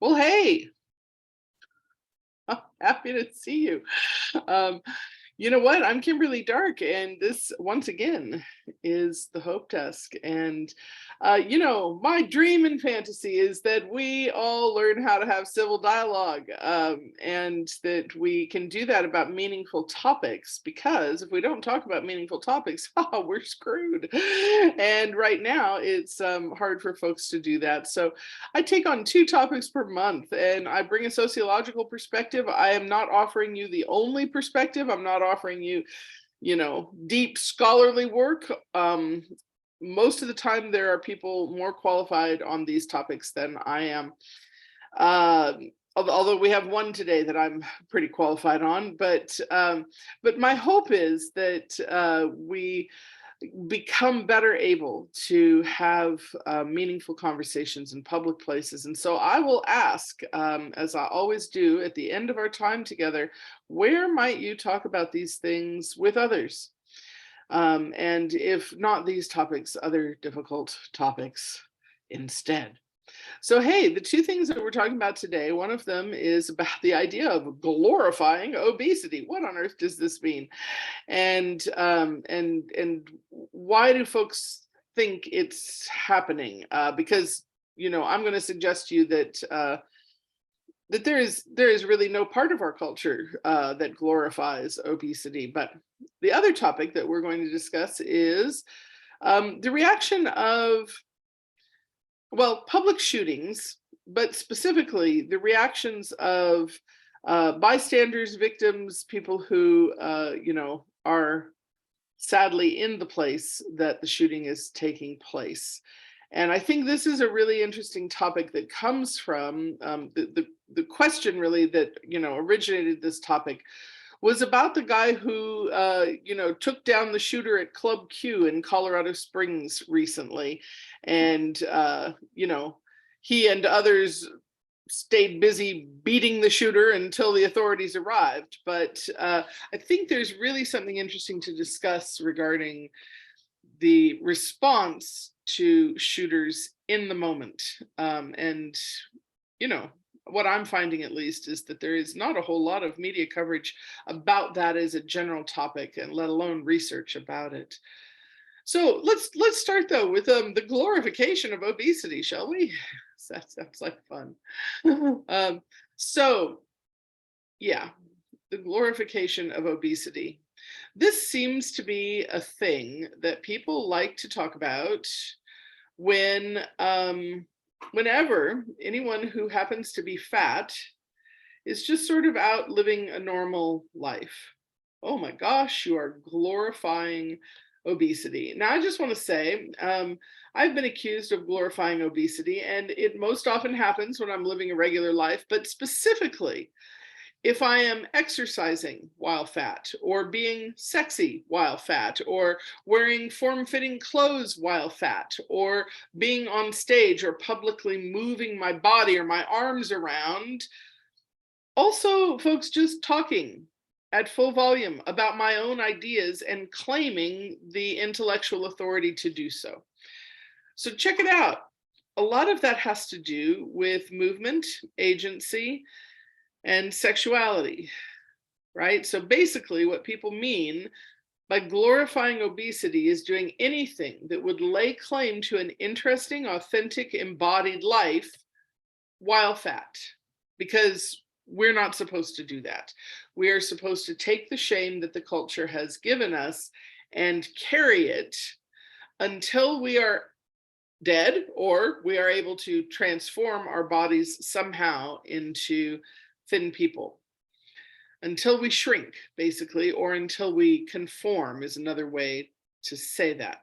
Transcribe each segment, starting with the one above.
Well, hey, I'm happy to see you. Um, you know what? I'm Kimberly Dark, and this once again is the Hope Desk. And my dream and fantasy is that we all learn how to have civil dialogue, and that we can do that about meaningful topics. Because if we don't talk about meaningful topics, oh, we're screwed. And right now, it's hard for folks to do that. So I take on two topics per month and I bring a sociological perspective. I am not offering you the only perspective. I'm not offering you, deep scholarly work. Most of the time, there are people more qualified on these topics than I am. Although we have one today that I'm pretty qualified on, but my hope is that we become better able to have meaningful conversations in public places. And so I will ask, as I always do at the end of our time together, where might you talk about these things with others? And if not these topics, other difficult topics instead. So, hey, the two things that we're talking about today, one of them is about the idea of glorifying obesity. What on earth does this mean? And why do folks think it's happening? Because I'm going to suggest to you that there is really no part of our culture that glorifies obesity. But the other topic that we're going to discuss is the reaction of public shootings, but specifically the reactions of bystanders, victims, people who, are sadly in the place that the shooting is taking place. And I think this is a really interesting topic that comes from the question really that, originated this topic was about the guy who, took down the shooter at Club Q in Colorado Springs recently. And, he and others stayed busy beating the shooter until the authorities arrived. But I think there's really something interesting to discuss regarding the response to shooters in the moment. And, what I'm finding at least is that there is not a whole lot of media coverage about that as a general topic, and let alone research about it. So let's start though with the glorification of obesity, shall we? That sounds like fun. So yeah, the glorification of obesity. This seems to be a thing that people like to talk about when whenever anyone who happens to be fat is just sort of out living a normal life. Oh my gosh, you are glorifying obesity. Now, I just want to say, I've been accused of glorifying obesity, and it most often happens when I'm living a regular life, but specifically, if I am exercising while fat, or being sexy while fat, or wearing form-fitting clothes while fat, or being on stage or publicly moving my body or my arms around. Also, folks just talking at full volume about my own ideas and claiming the intellectual authority to do so. So check it out. A lot of that has to do with movement, agency, and sexuality, right? So basically what people mean by glorifying obesity is doing anything that would lay claim to an interesting, authentic, embodied life while fat, because we're not supposed to do that. We are supposed to take the shame that the culture has given us and carry it until we are dead, or we are able to transform our bodies somehow into thin people, until we shrink, basically, or until we conform is another way to say that.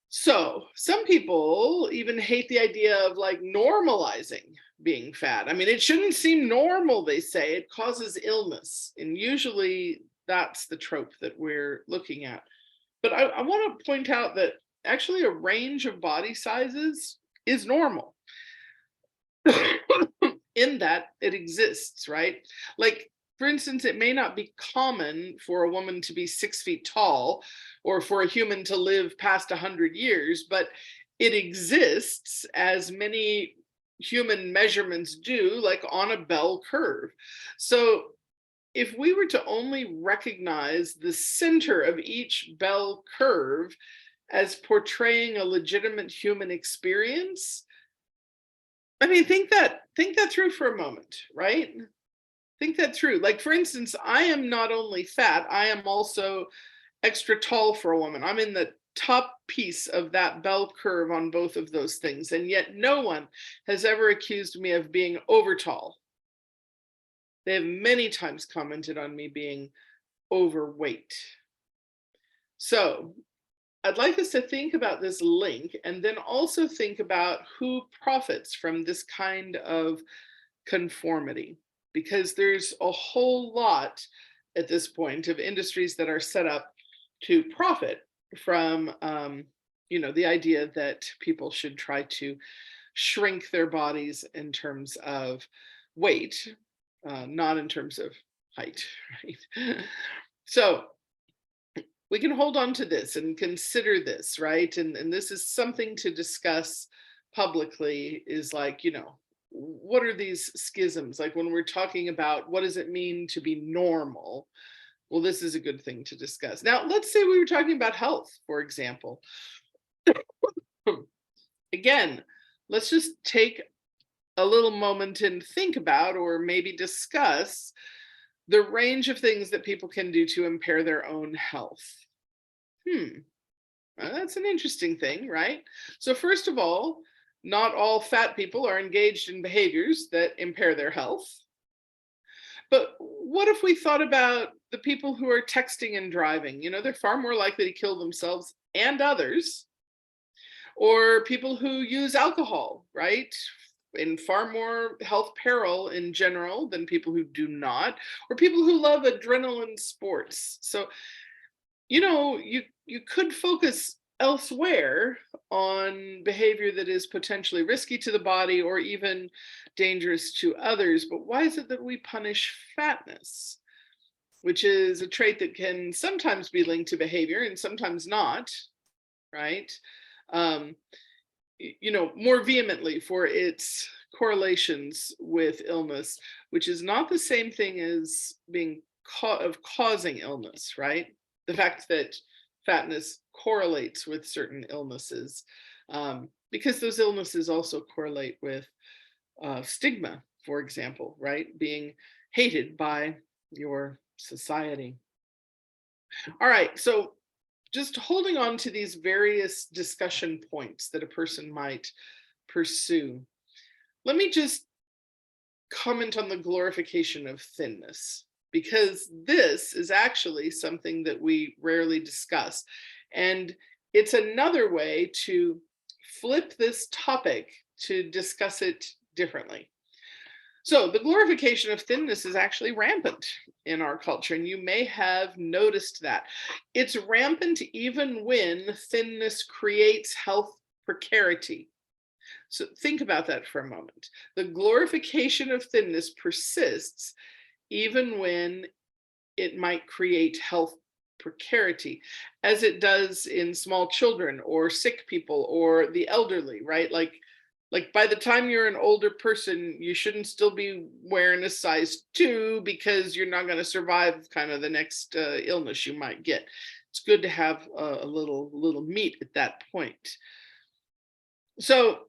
So some people even hate the idea of like normalizing being fat. I mean, it shouldn't seem normal, they say. It causes illness. And usually that's the trope that we're looking at. But I want to point out that actually a range of body sizes is normal. In that it exists, right? Like, for instance, it may not be common for a woman to be 6 feet tall or for a human to live past 100 years, but it exists, as many human measurements do, like on a bell curve. So if we were to only recognize the center of each bell curve as portraying a legitimate human experience, I mean, think that through for a moment, right? Think that through. Like, for instance, I am not only fat, I am also extra tall for a woman. I'm in the top piece of that bell curve on both of those things. And yet no one has ever accused me of being over tall. They have many times commented on me being overweight. So I'd like us to think about this link and then also think about who profits from this kind of conformity, because there's a whole lot at this point of industries that are set up to profit from the idea that people should try to shrink their bodies in terms of weight, not in terms of height, right? So we can hold on to this and consider this, right? And this is something to discuss publicly, is like, what are these schisms? Like when we're talking about what does it mean to be normal? Well, this is a good thing to discuss. Now, let's say we were talking about health, for example. Again, let's just take a little moment and think about, or maybe discuss, the range of things that people can do to impair their own health. That's an interesting thing, right? So first of all, not all fat people are engaged in behaviors that impair their health. But what if we thought about the people who are texting and driving? They're far more likely to kill themselves and others. Or people who use alcohol, right? In far more health peril in general than people who do not, or people who love adrenaline sports. So, you could focus elsewhere on behavior that is potentially risky to the body or even dangerous to others. But why is it that we punish fatness, which is a trait that can sometimes be linked to behavior and sometimes not, right? More vehemently for its correlations with illness, which is not the same thing as being causing illness, right? The fact that fatness correlates with certain illnesses, because those illnesses also correlate with stigma, for example, right? Being hated by your society. All right, so just holding on to these various discussion points that a person might pursue, let me just comment on the glorification of thinness, because this is actually something that we rarely discuss. And it's another way to flip this topic to discuss it differently. So the glorification of thinness is actually rampant in our culture, and you may have noticed that. It's rampant even when thinness creates health precarity. So think about that for a moment. The glorification of thinness persists even when it might create health precarity, as it does in small children or sick people or the elderly, right? Like by the time you're an older person, you shouldn't still be wearing a size 2 because you're not going to survive kind of the next illness you might get. It's good to have a little meat at that point. So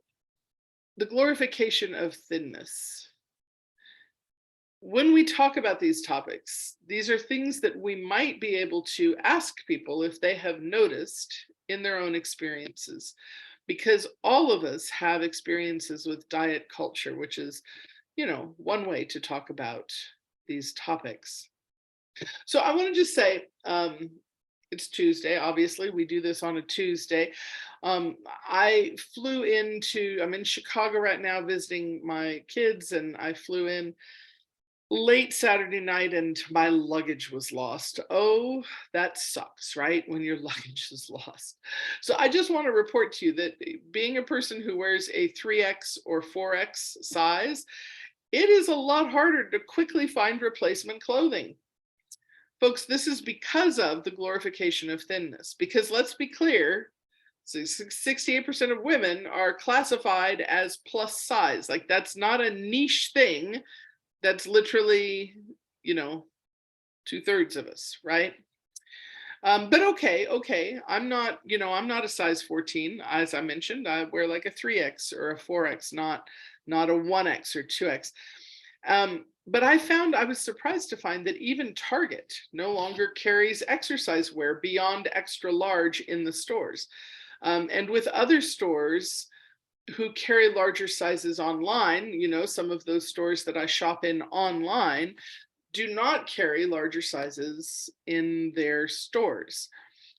the glorification of thinness. When we talk about these topics, these are things that we might be able to ask people if they have noticed in their own experiences, because all of us have experiences with diet culture, which is, one way to talk about these topics. So I want to just say, it's Tuesday, obviously, we do this on a Tuesday. I'm in Chicago right now visiting my kids, and I flew in late Saturday night and my luggage was lost. Oh, that sucks, right? When your luggage is lost. So I just want to report to you that being a person who wears a 3X or 4X size, it is a lot harder to quickly find replacement clothing. Folks, this is because of the glorification of thinness. Because let's be clear, So 68% of women are classified as plus size. Like, that's not a niche thing. That's literally, you know, 2/3 of us, right? But okay. I'm not a size 14. As I mentioned, I wear like a 3X or a 4X, not a 1X or 2X. But I was surprised to find that even Target no longer carries exercise wear beyond extra large in the stores. And with other stores who carry larger sizes online, some of those stores that I shop in online do not carry larger sizes in their stores.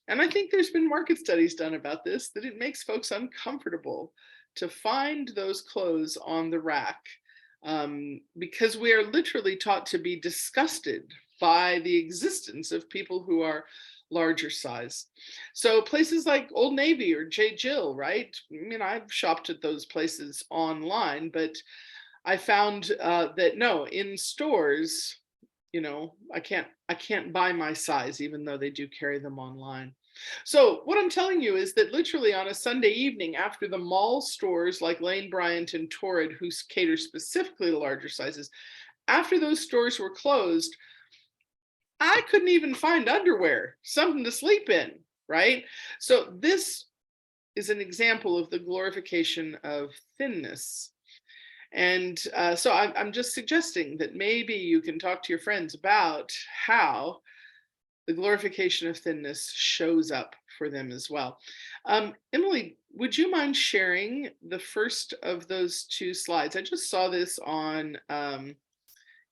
And I think there's been market studies done about this, that it makes folks uncomfortable to find those clothes on the rack, because we are literally taught to be disgusted by the existence of people who are larger size. So places like Old Navy or J. Jill, right? I mean, I've shopped at those places online, but I found that no, in stores, I can't buy my size, even though they do carry them online. So what I'm telling you is that literally on a Sunday evening, after the mall stores like Lane Bryant and Torrid, who cater specifically to larger sizes, after those stores were closed, I couldn't even find underwear, something to sleep in, right? So this is an example of the glorification of thinness. And so I'm just suggesting that maybe you can talk to your friends about how the glorification of thinness shows up for them as well. Emily, would you mind sharing the first of those two slides? I just saw this on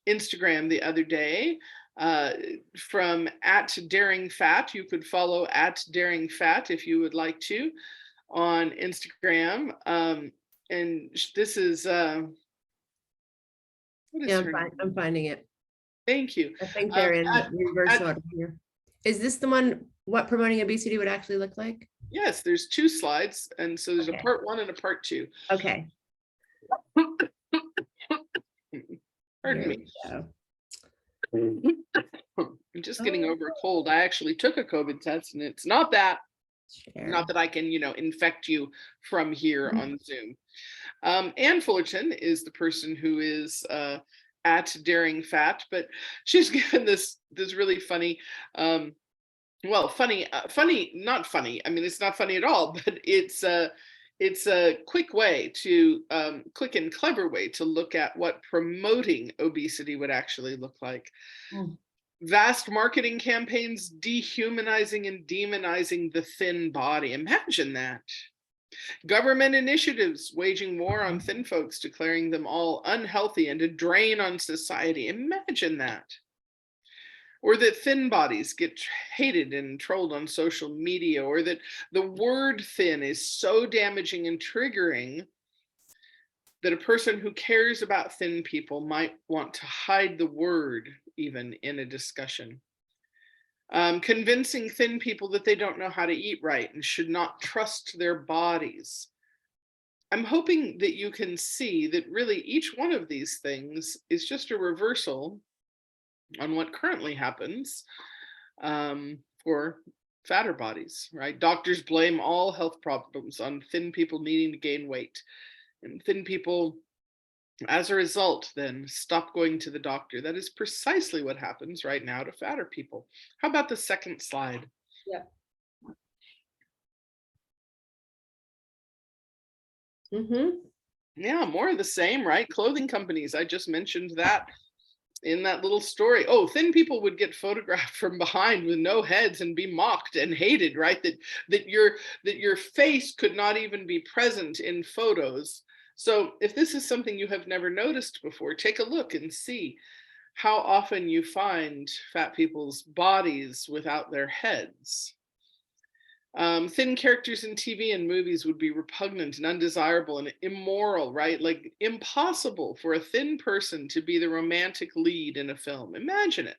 Instagram the other day from @DaringFat. You could follow @DaringFat if you would like to on Instagram. And this is what is Yeah, her name? I'm finding it. Thank you. I think they're in reverse order here. Is this the one, what promoting obesity would actually look like? Yes, there's two slides, and so there's Okay. a part 1 and a part 2. Okay. Pardon me. I'm just getting over a cold. I actually took a COVID test, and it's not that I can, infect you from here on Zoom. Anne Fullerton is the person who is @DaringFat, but she's given this really funny, funny, not funny. I mean, it's not funny at all, but it's a quick way to quick and clever way to look at what promoting obesity would actually look like. Vast marketing campaigns dehumanizing and demonizing the thin body. Imagine that. Government initiatives waging war on thin folks, declaring them all unhealthy and a drain on society. Imagine that. Or that thin bodies get hated and trolled on social media, or that the word thin is so damaging and triggering that a person who cares about thin people might want to hide the word even in a discussion. Convincing thin people that they don't know how to eat right and should not trust their bodies. I'm hoping that you can see that really each one of these things is just a reversal on what currently happens for fatter bodies, right? Doctors blame all health problems on thin people needing to gain weight. And thin people, as a result, then stop going to the doctor. That is precisely what happens right now to fatter people. How about the second slide? Yeah. Yeah, more of the same, right? Clothing companies, I just mentioned that in that little story. Oh, thin people would get photographed from behind with no heads and be mocked and hated, right? That your face could not even be present in photos. So if this is something you have never noticed before, take a look and see how often you find fat people's bodies without their heads. Thin characters in TV and movies would be repugnant and undesirable and immoral, right? Like impossible for a thin person to be the romantic lead in a film. Imagine it.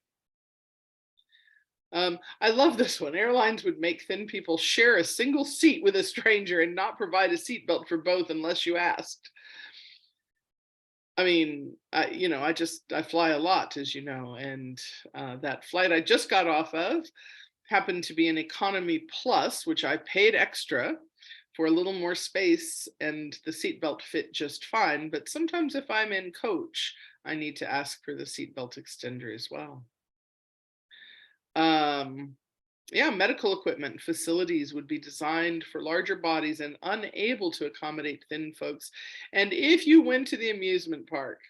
I love this one. Airlines would make thin people share a single seat with a stranger and not provide a seatbelt for both unless you asked. I mean, I fly a lot, as you know, and that flight I just got off of happened to be an economy plus, which I paid extra. for a little more space, and the seatbelt fit just fine. But sometimes if I'm in coach, I need to ask for the seatbelt extender as well. Yeah, medical equipment facilities would be designed for larger bodies and unable to accommodate thin folks. And if you went to the amusement park,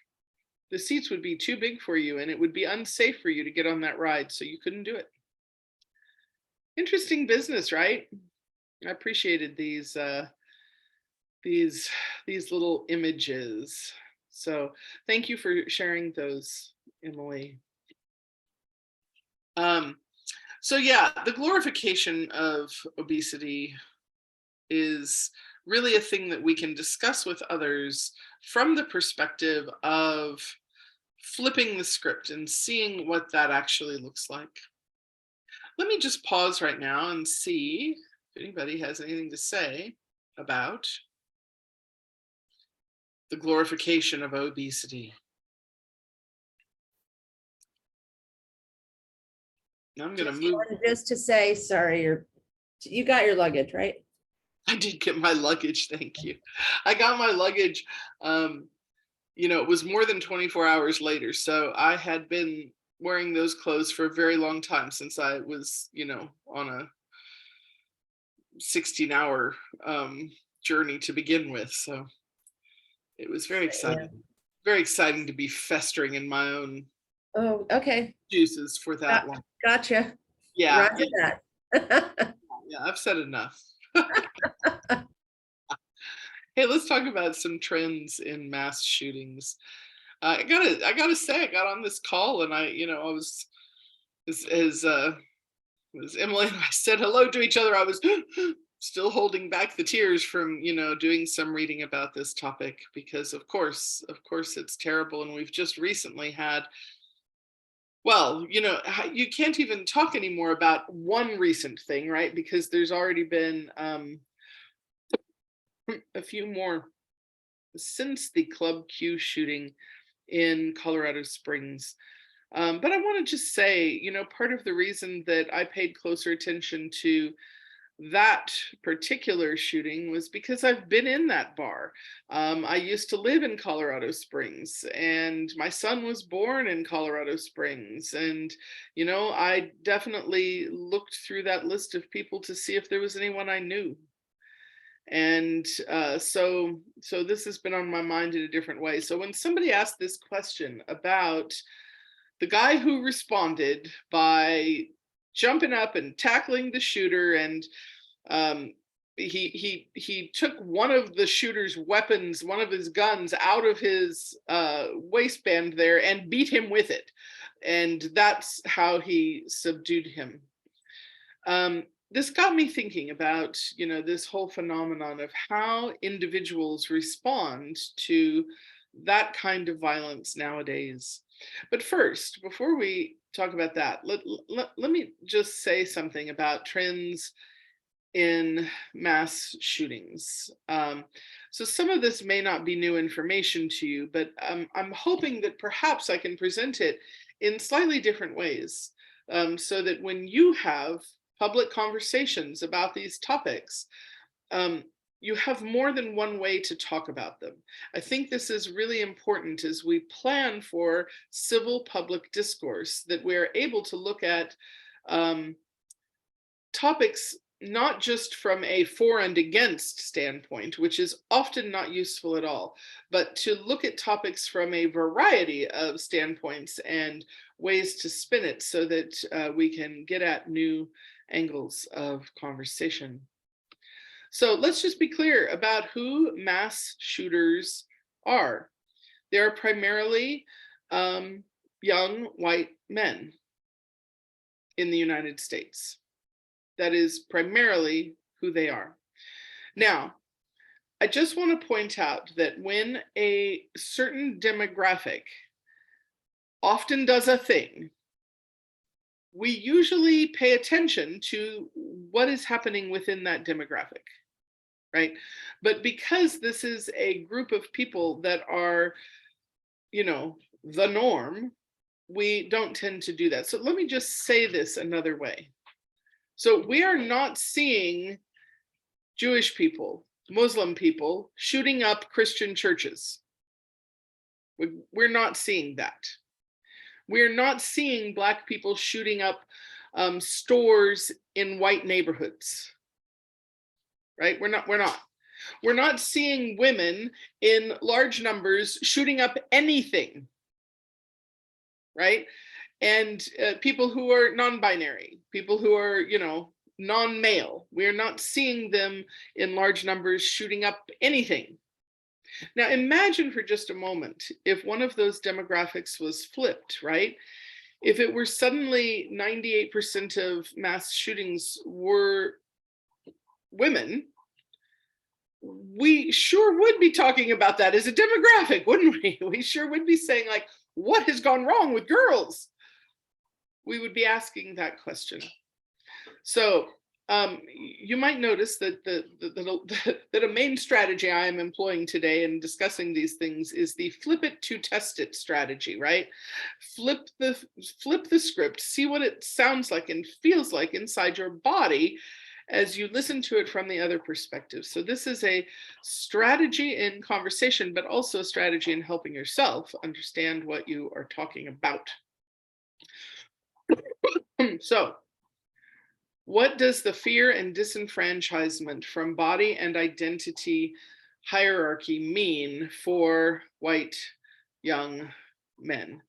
the seats would be too big for you and it would be unsafe for you to get on that ride, so you couldn't do it. Interesting business, right? I appreciated these little images. So thank you for sharing those, Emily. So yeah, the glorification of obesity is really a thing that we can discuss with others from the perspective of flipping the script and seeing what that actually looks like. Let me just pause right now and see if anybody has anything to say about the glorification of obesity. I'm going to move. Just to say, sorry, you got your luggage, right? I did get my luggage. Thank you. I got my luggage. It was more than 24 hours later. So I had been wearing those clothes for a very long time, since I was, on a 16-hour journey to begin with. So it was very exciting. Yeah. Very exciting to be festering in my own juices for that long. Gotcha. Yeah. Roger that. Yeah, I've said enough. Hey, let's talk about some trends in mass shootings. I gotta say, I got on this call and I was, as Emily and I said hello to each other, I was still holding back the tears from, doing some reading about this topic, because of course it's terrible. And we've just recently had, you can't even talk anymore about one recent thing, right? Because there's already been a few more since the Club Q shooting in Colorado Springs. But I want to just say, part of the reason that I paid closer attention to that particular shooting was because I've been in that bar. I used to live in Colorado Springs, and my son was born in Colorado Springs. And, I definitely looked through that list of people to see if there was anyone I knew. And so this has been on my mind in a different way. So when somebody asked this question about the guy who responded by jumping up and tackling the shooter, and he took one of the shooter's weapons, one of his guns, out of his waistband there and beat him with it, and that's how he subdued him. This got me thinking about, this whole phenomenon of how individuals respond to that kind of violence nowadays. But first, before we talk about that, let me just say something about trends in mass shootings. So some of this may not be new information to you, but I'm hoping that perhaps I can present it in slightly different ways, so that when you have public conversations about these topics, you have more than one way to talk about them. I think this is really important as we plan for civil public discourse, that we're able to look at topics not just from a for and against standpoint, which is often not useful at all, but to look at topics from a variety of standpoints and ways to spin it, so that we can get at new angles of conversation. So let's just be clear about who mass shooters are. They're primarily young white men in the United States. That is primarily who they are. Now, I just want to point out that when a certain demographic often does a thing, we usually pay attention to what is happening within that demographic, right? But because this is a group of people that are, the norm, we don't tend to do that. So let me just say this another way. So we are not seeing Jewish people, Muslim people shooting up Christian churches. We're not seeing that. We're not seeing Black people shooting up stores in white neighborhoods, right? We're not seeing women in large numbers shooting up anything, right? And people who are non-binary, people who are, non-male, we're not seeing them in large numbers shooting up anything. Now, imagine for just a moment if one of those demographics was flipped, right? If it were suddenly 98% of mass shootings were women, we sure would be talking about that as a demographic, wouldn't we? We sure would be saying, like, what has gone wrong with girls? We would be asking that question. So you might notice that that a main strategy I am employing today in discussing these things is the flip it to test it strategy, right? Flip the script, see what it sounds like and feels like inside your body as you listen to it from the other perspective. So this is a strategy in conversation, but also a strategy in helping yourself understand what you are talking about. So, what does the fear and disenfranchisement from body and identity hierarchy mean for white young men?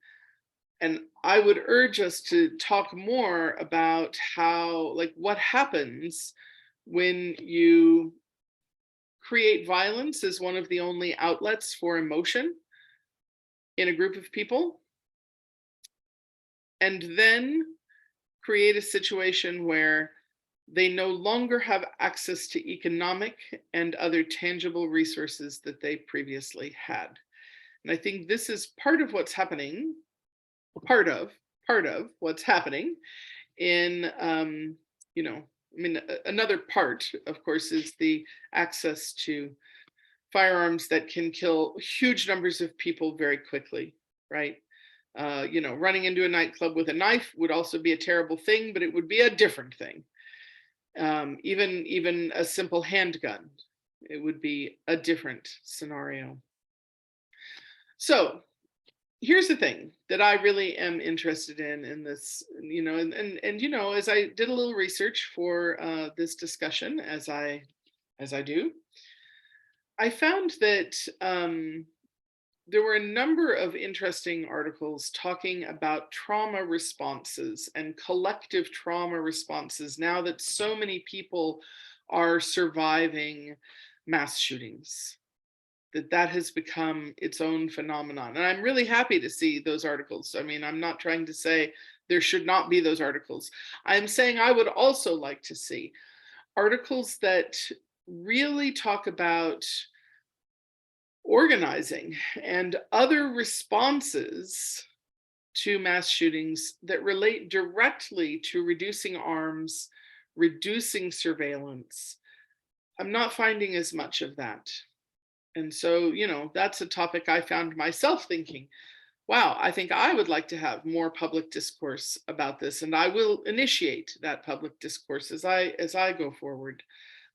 And I would urge us to talk more about how, like, what happens when you create violence as one of the only outlets for emotion in a group of people, and then create a situation where they no longer have access to economic and other tangible resources that they previously had. And I think this is part of what's happening, part of what's happening in, another part, of course, is the access to firearms that can kill huge numbers of people very quickly, right? Running into a nightclub with a knife would also be a terrible thing, but it would be a different thing. Even a simple handgun, it would be a different scenario. So here's the thing that I really am interested in this, as I did a little research for this discussion, as I do, I found that there were a number of interesting articles talking about trauma responses and collective trauma responses now that so many people are surviving mass shootings, that has become its own phenomenon. And I'm really happy to see those articles. I mean, I'm not trying to say there should not be those articles. I'm saying I would also like to see articles that really talk about organizing and other responses to mass shootings that relate directly to reducing arms, reducing surveillance. I'm not finding as much of that. And so, that's a topic I found myself thinking, wow, I think I would like to have more public discourse about this, and I will initiate that public discourse as I go forward.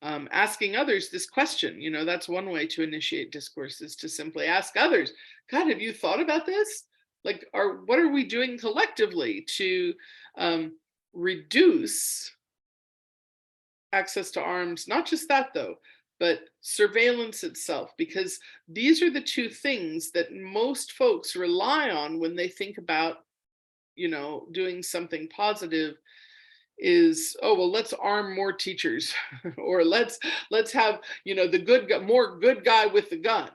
Asking others this question, that's one way to initiate discourse, is to simply ask others, God, have you thought about this? Like, what are we doing collectively to reduce access to arms? Not just that, though, but surveillance itself, because these are the two things that most folks rely on when they think about, doing something positive. Is, oh, well, let's arm more teachers, or let's have, the more good guy with the gun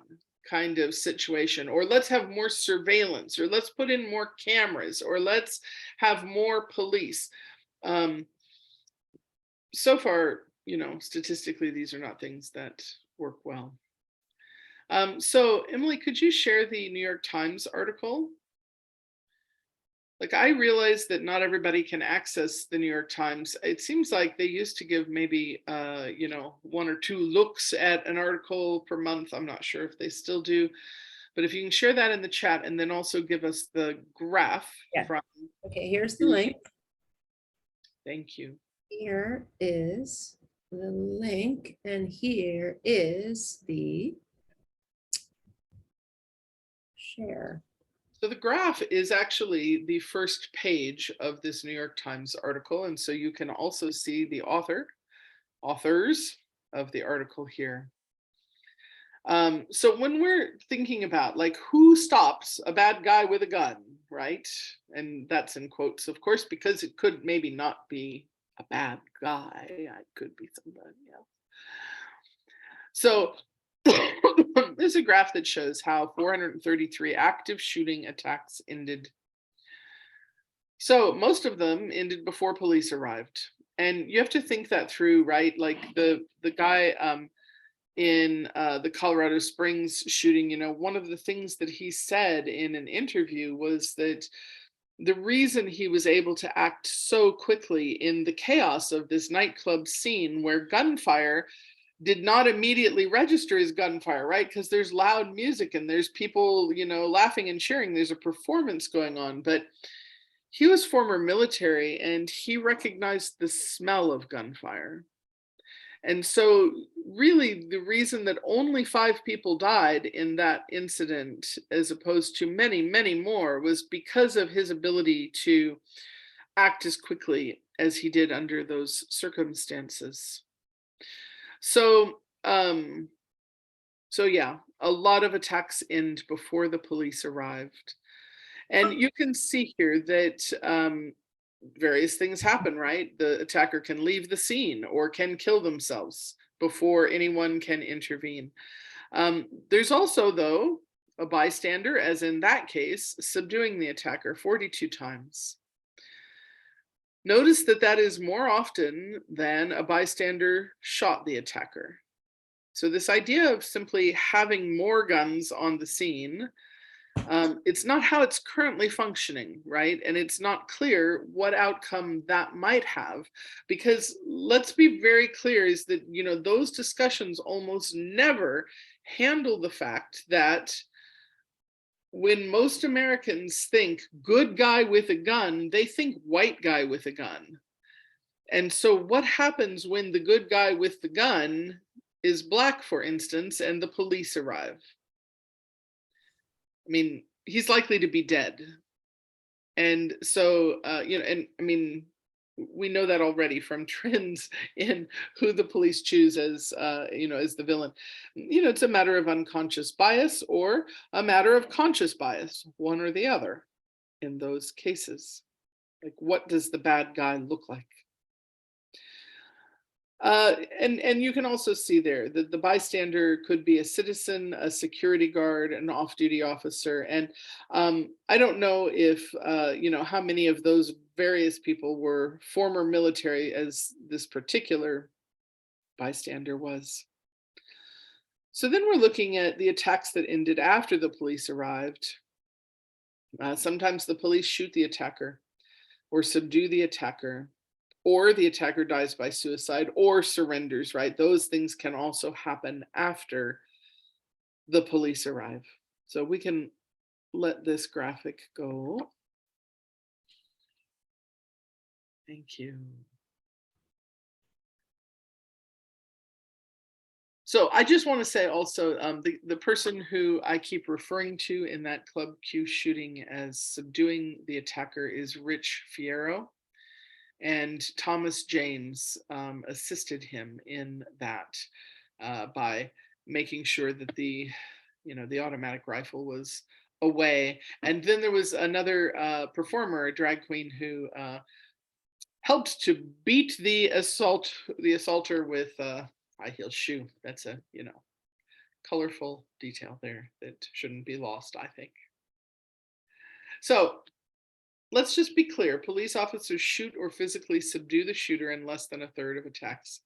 kind of situation, or let's have more surveillance, or let's put in more cameras, or let's have more police. So far, statistically, these are not things that work well. So Emily, could you share the New York Times article? Like, I realize that not everybody can access the New York Times. It seems like they used to give maybe, one or two looks at an article per month. I'm not sure if they still do, but if you can share that in the chat, and then also give us the graph. Yeah. From. Okay, here's the link. Thank you. Here is the link, and here is the share. So the graph is actually the first page of this New York Times article. And so you can also see the authors of the article here. So when we're thinking about like who stops a bad guy with a gun, right? And that's in quotes, of course, because it could maybe not be a bad guy. It could be somebody else. So there's a graph that shows how 433 active shooting attacks ended. So most of them ended before police arrived. And you have to think that through, right? Like the guy in the Colorado Springs shooting, one of the things that he said in an interview was that the reason he was able to act so quickly in the chaos of this nightclub scene where gunfire did not immediately register as gunfire, right? Because there's loud music and there's people, laughing and cheering. There's a performance going on. But he was former military and he recognized the smell of gunfire. And so, really, the reason that only 5 people died in that incident, as opposed to many, many more, was because of his ability to act as quickly as he did under those circumstances. So, yeah, a lot of attacks end before the police arrived. And you can see here that various things happen, right? The attacker can leave the scene or can kill themselves before anyone can intervene. There's also, though, a bystander, as in that case, subduing the attacker 42 times. Notice that that is more often than a bystander shot the attacker. So this idea of simply having more guns on the scene, it's not how it's currently functioning, right? And it's not clear what outcome that might have, because let's be very clear is that, those discussions almost never handle the fact that when most Americans think good guy with a gun, they think white guy with a gun. And so what happens when the good guy with the gun is black, for instance, and the police arrive? I mean, he's likely to be dead. And so, and I mean, we know that already from trends in who the police choose as, as the villain. It's a matter of unconscious bias or a matter of conscious bias, one or the other in those cases. Like, what does the bad guy look like? And you can also see there that the bystander could be a citizen, a security guard, an off-duty officer. And I don't know if, how many of those various people were former military as this particular bystander was. So then we're looking at the attacks that ended after the police arrived. Sometimes the police shoot the attacker or subdue the attacker, or the attacker dies by suicide or surrenders, right? Those things can also happen after the police arrive. So we can let this graphic go. Thank you. So I just want to say also, the person who I keep referring to in that Club Q shooting as subduing the attacker is Rich Fierro. And Thomas James assisted him in that by making sure that the automatic rifle was away. And then there was another performer, a drag queen, who helped to beat the assaulter with a high heel shoe. That's a colorful detail there that shouldn't be lost, I think. So let's just be clear. Police officers shoot or physically subdue the shooter in less than a third of attacks.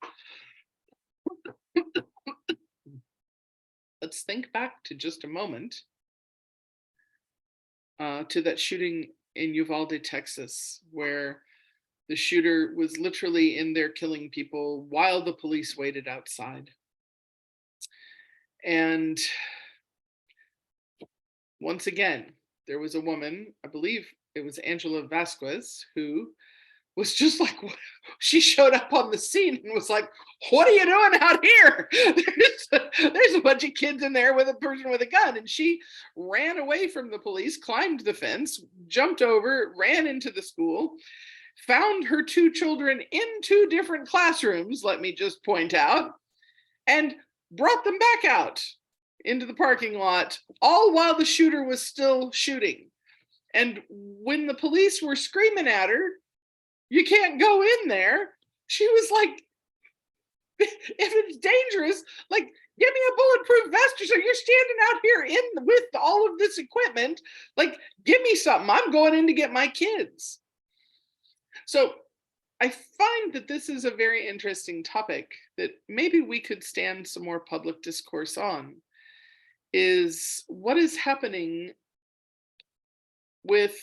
Let's think back to just a moment to that shooting in Uvalde, Texas, where the shooter was literally in there killing people while the police waited outside. And once again, there was a woman, I believe it was Angela Vasquez, who was just like, she showed up on the scene and was like, what are you doing out here? There's a bunch of kids in there with a person with a gun. And she ran away from the police, climbed the fence, jumped over, ran into the school, found her two children in two different classrooms, let me just point out, and brought them back out into the parking lot, all while the shooter was still shooting. And when the police were screaming at her, you can't go in there, she was like, if it's dangerous, like, give me a bulletproof vest, or so you're standing out here in with all of this equipment, like, give me something, I'm going in to get my kids. So I find that this is a very interesting topic that maybe we could stand some more public discourse on, is what is happening with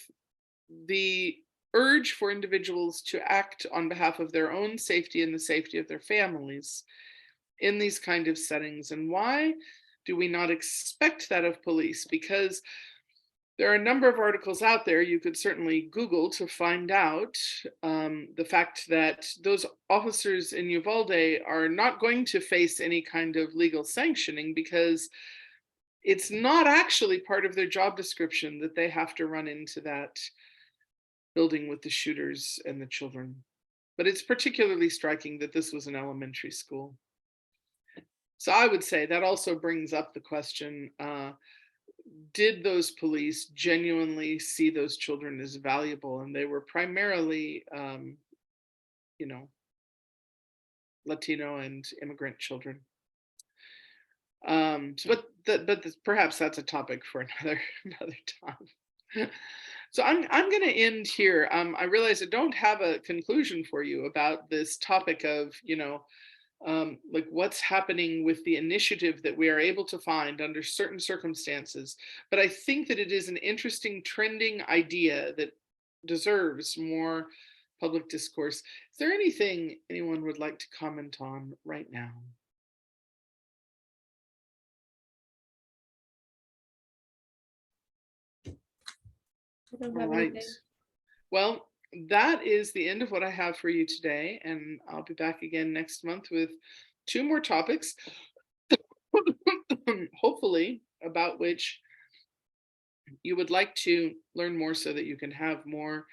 the urge for individuals to act on behalf of their own safety and the safety of their families in these kind of settings. And why do we not expect that of police? Because there are a number of articles out there you could certainly Google to find out the fact that those officers in Uvalde are not going to face any kind of legal sanctioning, because it's not actually part of their job description that they have to run into that building with the shooters and the children. But it's particularly striking that this was an elementary school. So I would say that also brings up the question, did those police genuinely see those children as valuable? And they were primarily, Latino and immigrant children. But perhaps that's a topic for another time. So I'm going to end here. I realize I don't have a conclusion for you about this topic of, like what's happening with the initiative that we are able to find under certain circumstances. But I think that it is an interesting trending idea that deserves more public discourse. Is there anything anyone would like to comment on right now? All right. Well, that is the end of what I have for you today, and I'll be back again next month with 2 more topics, hopefully about which you would like to learn more so that you can have more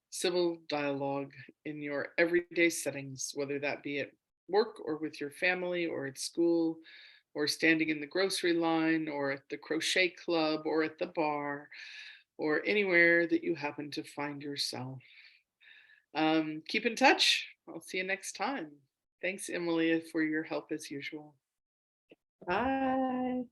civil dialogue in your everyday settings, whether that be at work or with your family or at school or standing in the grocery line or at the crochet club or at the bar or anywhere that you happen to find yourself. Keep in touch. I'll see you next time. Thanks, Emily, for your help as usual. Bye.